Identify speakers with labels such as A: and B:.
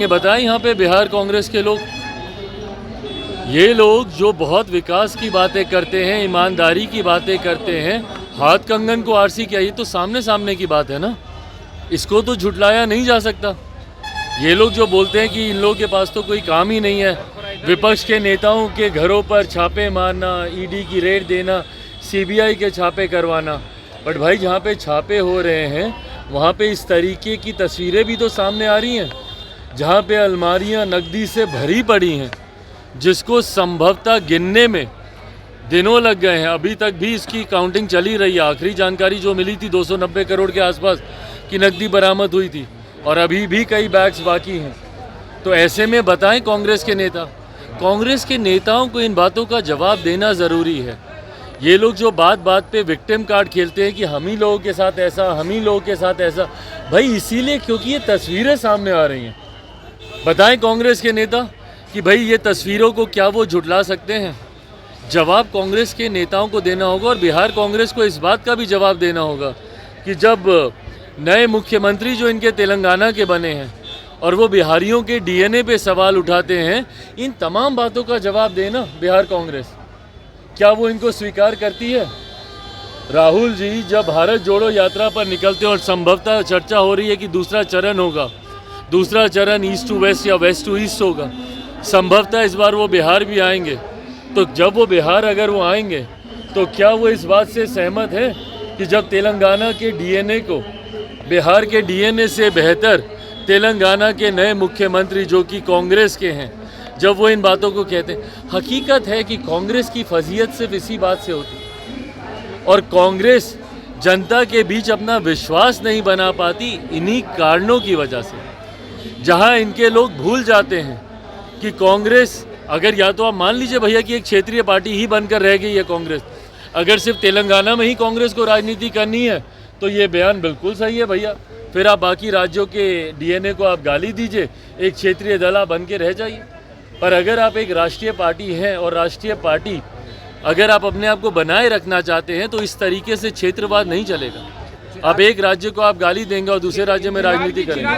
A: करेंगे? बताएं यहाँ पे बिहार कांग्रेस के लोग, ये लोग जो बहुत विकास की बातें करते हैं, ईमानदारी की बातें करते हैं, हाथ कंगन को आरसी किया, ये तो सामने सामने की बात है ना, इसको तो झुटलाया नहीं जा सकता। ये लोग जो बोलते हैं कि इन लोगों के पास तो कोई काम ही नहीं है, विपक्ष के नेताओं के घरों पर छापे मारना, ईडी की रेड देना, सीबीआई के छापे करवाना, बट भाई जहाँ पे छापे हो रहे हैं वहाँ पे इस तरीके की तस्वीरें भी तो सामने आ रही हैं, जहाँ पे अलमारियाँ नकदी से भरी पड़ी हैं, जिसको संभवतः गिनने में दिनों लग गए हैं। अभी तक भी इसकी काउंटिंग चली रही है। आखिरी जानकारी जो मिली थी 290 करोड़ के आसपास की नकदी बरामद हुई थी और अभी भी कई बैग्स बाकी हैं। तो ऐसे में बताएं कांग्रेस के नेताओं को इन बातों का जवाब देना ज़रूरी है। ये लोग जो बात बात पे विक्टिम कार्ड खेलते हैं कि हम ही लोगों के साथ ऐसा, हम ही लोगों के साथ ऐसा, भाई इसीलिए क्योंकि ये तस्वीरें सामने आ रही हैं। बताएं कांग्रेस के नेता कि भाई ये तस्वीरों को क्या वो झुटला सकते हैं? जवाब कांग्रेस के नेताओं को देना होगा और बिहार कांग्रेस को इस बात का भी जवाब देना होगा कि जब नए मुख्यमंत्री जो इनके तेलंगाना के बने हैं और वो बिहारियों के डीएनए पे सवाल उठाते हैं, इन तमाम बातों का जवाब देना बिहार कांग्रेस, क्या वो इनको स्वीकार करती है? राहुल जी जब भारत जोड़ो यात्रा पर निकलते हैं और संभवतः चर्चा हो रही है कि दूसरा चरण होगा, दूसरा चरण ईस्ट टू वेस्ट या वेस्ट टू ईस्ट होगा, संभवतः इस बार वो बिहार भी आएंगे। तो जब वो बिहार अगर वो आएंगे तो क्या वो इस बात से सहमत है कि जब तेलंगाना के डीएनए को बिहार के डीएनए से बेहतर तेलंगाना के नए मुख्यमंत्री जो कि कांग्रेस के हैं, जब वो इन बातों को कहते हैं? हकीकत है कि कांग्रेस की फजीयत सिर्फ इसी बात से होती है और कांग्रेस जनता के बीच अपना विश्वास नहीं बना पाती इन्हीं कारणों की वजह से, जहां इनके लोग भूल जाते हैं कि कांग्रेस, अगर या तो आप मान लीजिए भैया कि एक क्षेत्रीय पार्टी ही बनकर रह गई है कांग्रेस, अगर सिर्फ तेलंगाना में ही कांग्रेस को राजनीति करनी है तो ये बयान बिल्कुल सही है भैया, फिर आप बाकी राज्यों के डीएनए को आप गाली दीजिए, एक क्षेत्रीय दल बन के रह जाइए। पर अगर आप एक राष्ट्रीय पार्टी हैं और राष्ट्रीय पार्टी अगर आप अपने आप को बनाए रखना चाहते हैं तो इस तरीके से क्षेत्रवाद नहीं चलेगा। अब एक राज्य को आप गाली देंगे और दूसरे राज्य में राजनीति करेंगे।